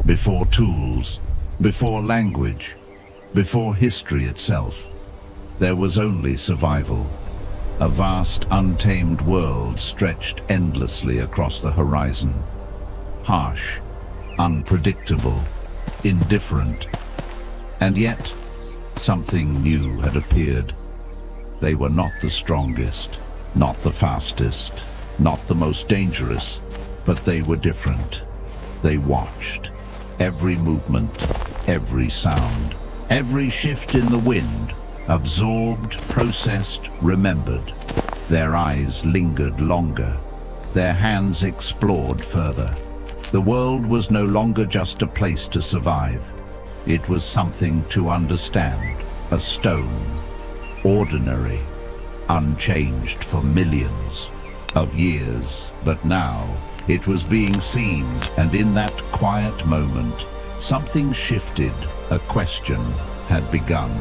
Before tools, before language, before history itself, there was only survival. A vast, untamed world stretched endlessly across the horizon. Harsh, unpredictable, indifferent. And yet, something new had appeared. They were not the strongest, not the fastest, not the most dangerous, but they were different. They watched. Every movement, every sound, every shift in the wind, absorbed, processed, remembered. Their eyes lingered longer. Their hands explored further. The world was no longer just a place to survive. It was something to understand. A stone, ordinary, unchanged for millions of years. But now, it was being seen, and in that quiet moment, something shifted. A question had begun.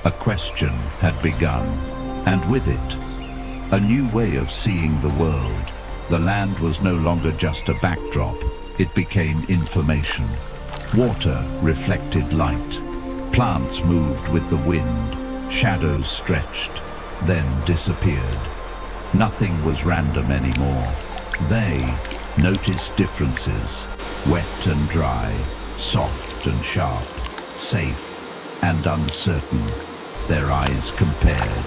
A question had begun, and with it, a new way of seeing the world. The land was no longer just a backdrop, it became information. Water reflected light. Plants moved with the wind. Shadows stretched, then disappeared. Nothing was random anymore. They noticed differences, wet and dry, soft and sharp, safe and uncertain. Their eyes compared,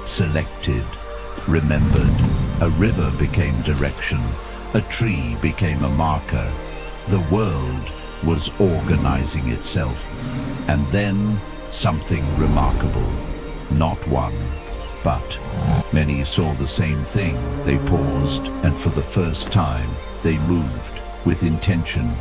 selected, remembered. A river became direction, a tree became a marker. The world was organizing itself. And then something remarkable. Not one, but many saw the same thing. They paused, and for the first time, they moved with intention.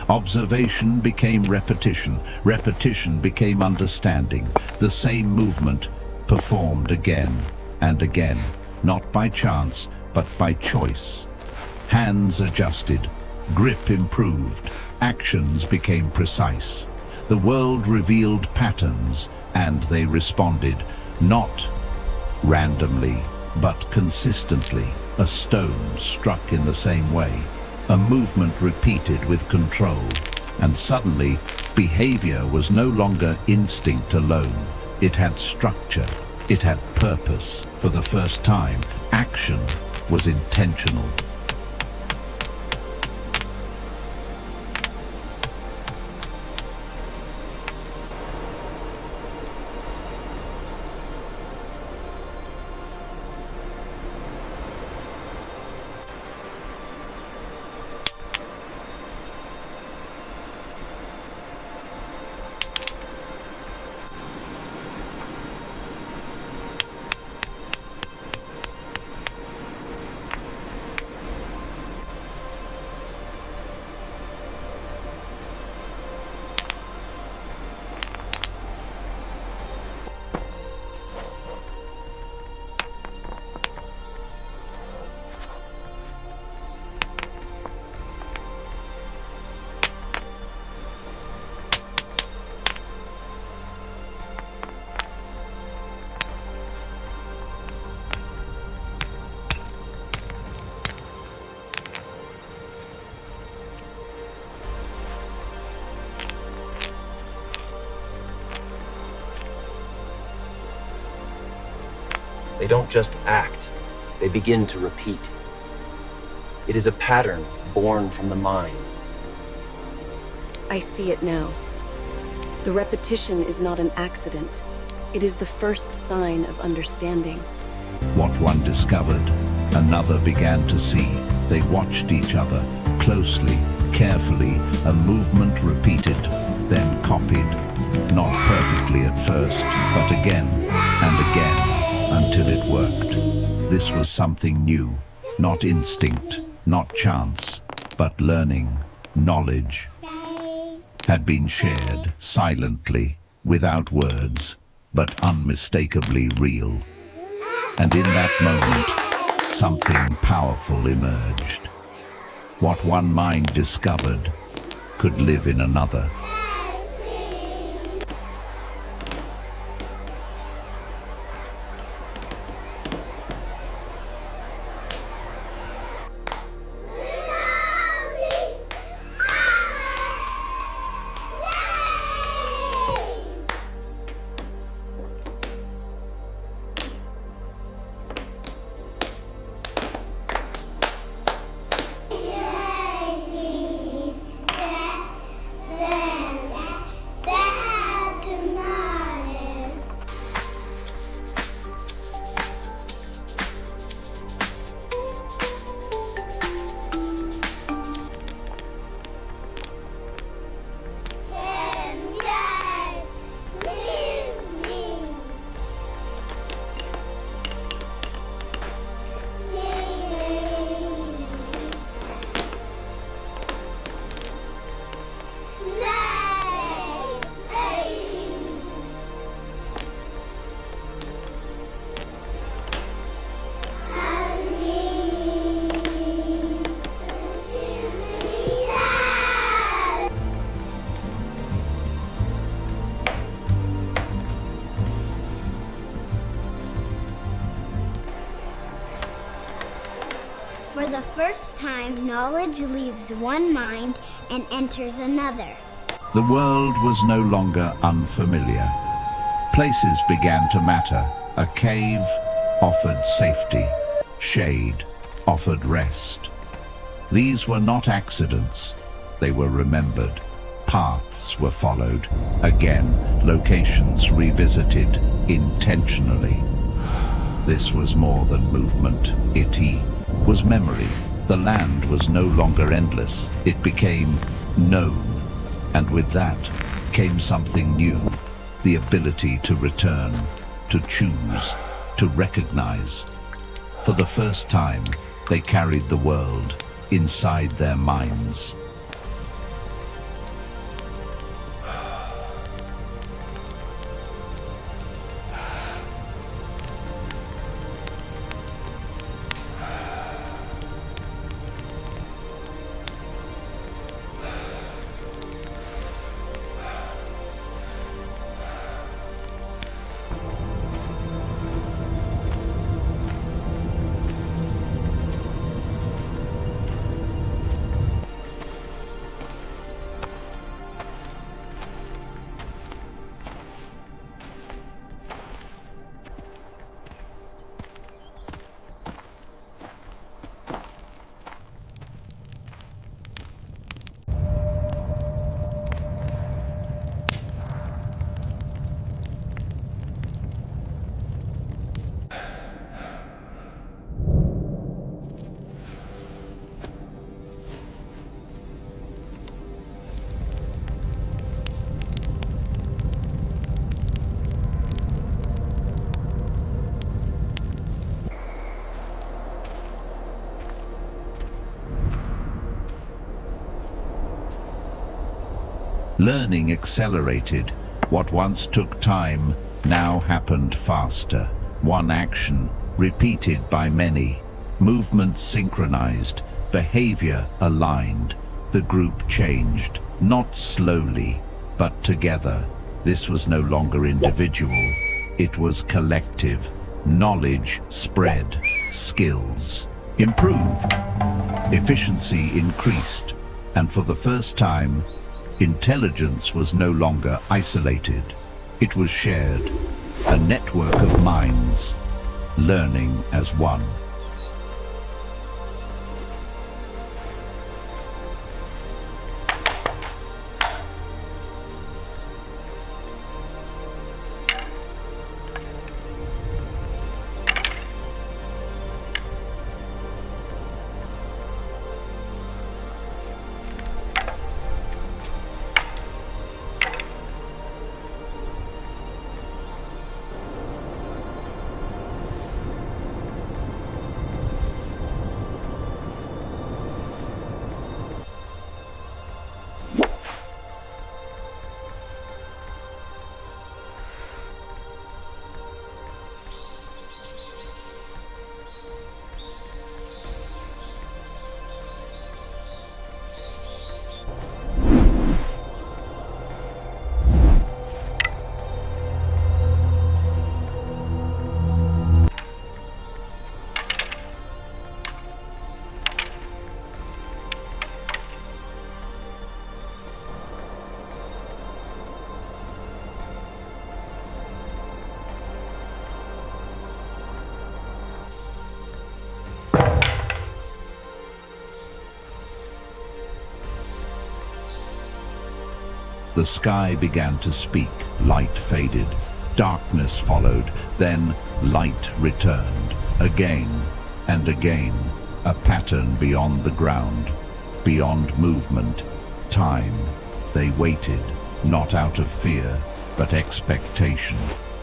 Observation became repetition. Repetition became understanding. The same movement performed again and again, not by chance, but by choice. Hands adjusted, grip improved, actions became precise. The world revealed patterns, and they responded, not randomly, but consistently. A stone struck in the same way. A movement repeated with control, and suddenly, behavior was no longer instinct alone. It had structure, it had purpose. For the first time, action was intentional. They don't just act, they begin to repeat. It is a pattern born from the mind. I see it now. The repetition is not an accident. It is the first sign of understanding. What one discovered, another began to see. They watched each other closely, carefully, a movement repeated, then copied. Not perfectly at first, but again and again, until it worked. This was something new, not instinct, not chance, but learning, knowledge. Had been shared silently, without words, but unmistakably real. And in that moment, something powerful emerged. What one mind discovered could live in another. For the first time, knowledge leaves one mind and enters another. The world was no longer unfamiliar. Places began to matter. A cave offered safety. Shade offered rest. These were not accidents. They were remembered. Paths were followed. Again, locations revisited intentionally. This was more than movement. It was memory. The land was no longer endless. It became known. And with that came something new. The ability to return, to choose, to recognize. For the first time, they carried the world inside their minds. Learning accelerated. What once took time now happened faster. One action repeated by many. Movements synchronized. Behavior aligned. The group changed. Not slowly, but together. This was no longer individual. It was collective. Knowledge spread. Skills improved. Efficiency increased. And for the first time, intelligence was no longer isolated. It was shared, a network of minds. learning as one. The sky began to speak, light faded, darkness followed, then light returned, again and again, a pattern beyond the ground, beyond movement, time. They waited, not out of fear, but expectation.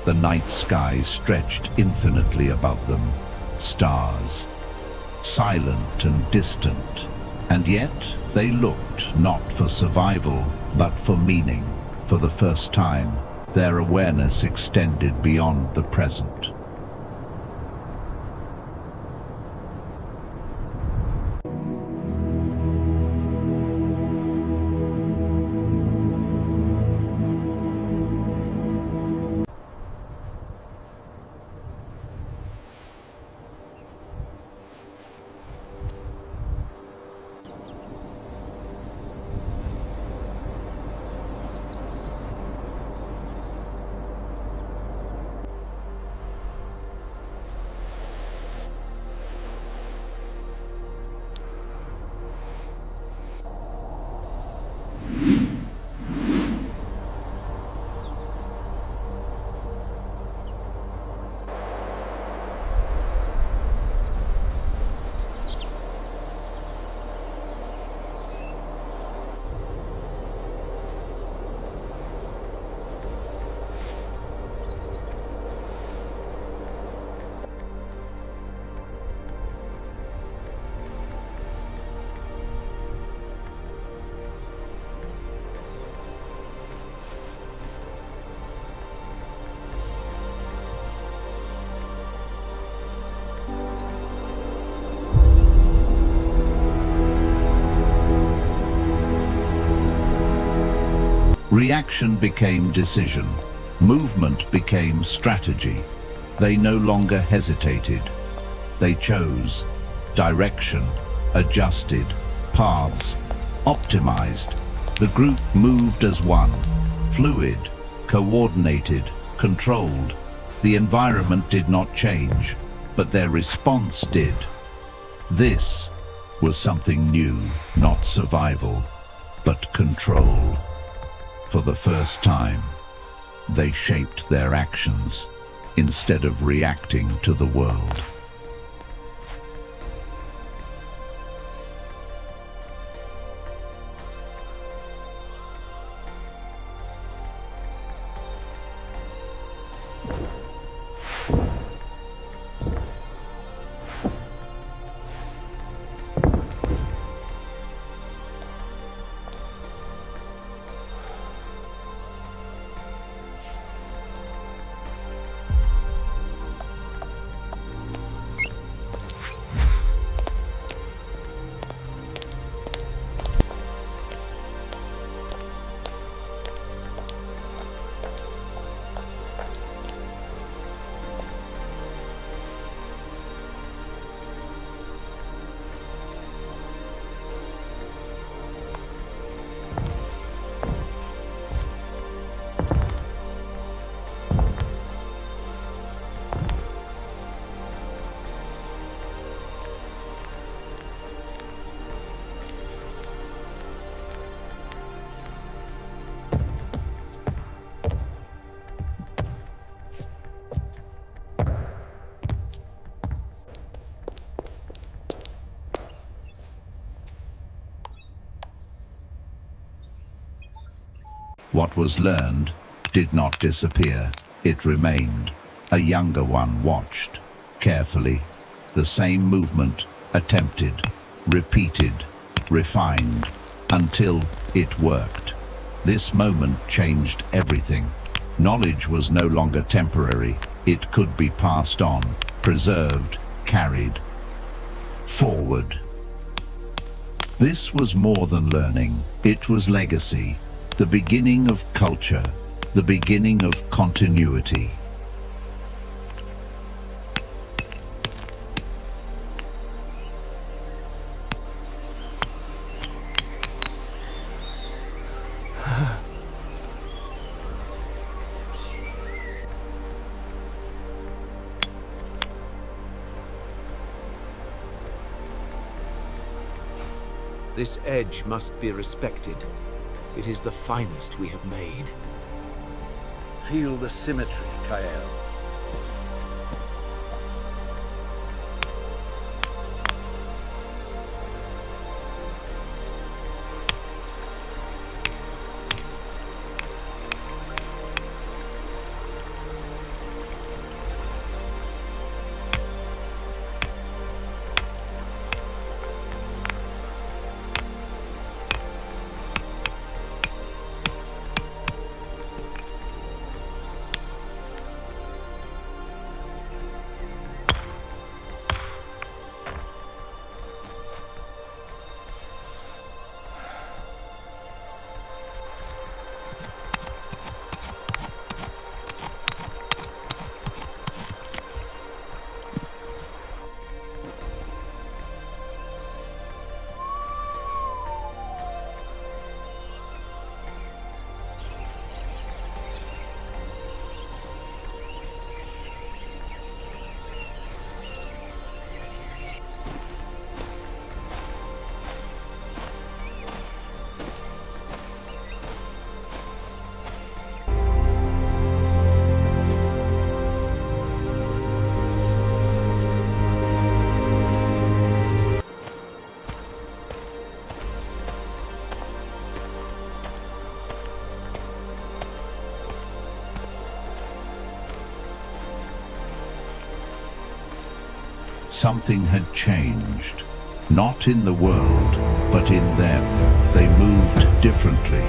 The night sky stretched infinitely above them, stars, silent and distant, and yet they looked not for survival, but for meaning. For the first time, their awareness extended beyond the present. Reaction became decision. Movement became strategy. They no longer hesitated. They chose direction, adjusted, paths, optimized. The group moved as one, fluid, coordinated, controlled. The environment did not change, but their response did. This was something new, not survival, but control. For the first time, they shaped their actions instead of reacting to the world. What was learned did not disappear. It remained. A younger one watched, carefully, the same movement, attempted, repeated, refined, until it worked. This moment changed everything. Knowledge was no longer temporary. It could be passed on, preserved, carried forward. This was more than learning. It was legacy, the beginning of culture, the beginning of continuity. This edge must be respected. It is the finest we have made. Feel the symmetry, Kael. Something had changed, not in the world, but in them. They moved differently,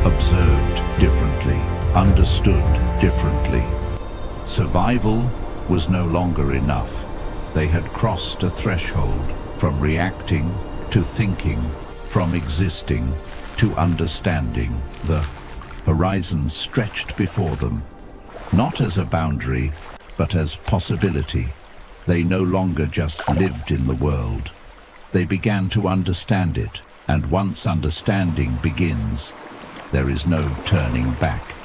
observed differently, understood differently. Survival was no longer enough. They had crossed a threshold from reacting to thinking, from existing to understanding. The horizon stretched before them, not as a boundary, but as possibility. They no longer just lived in the world. They began to understand it, and once understanding begins, there is no turning back.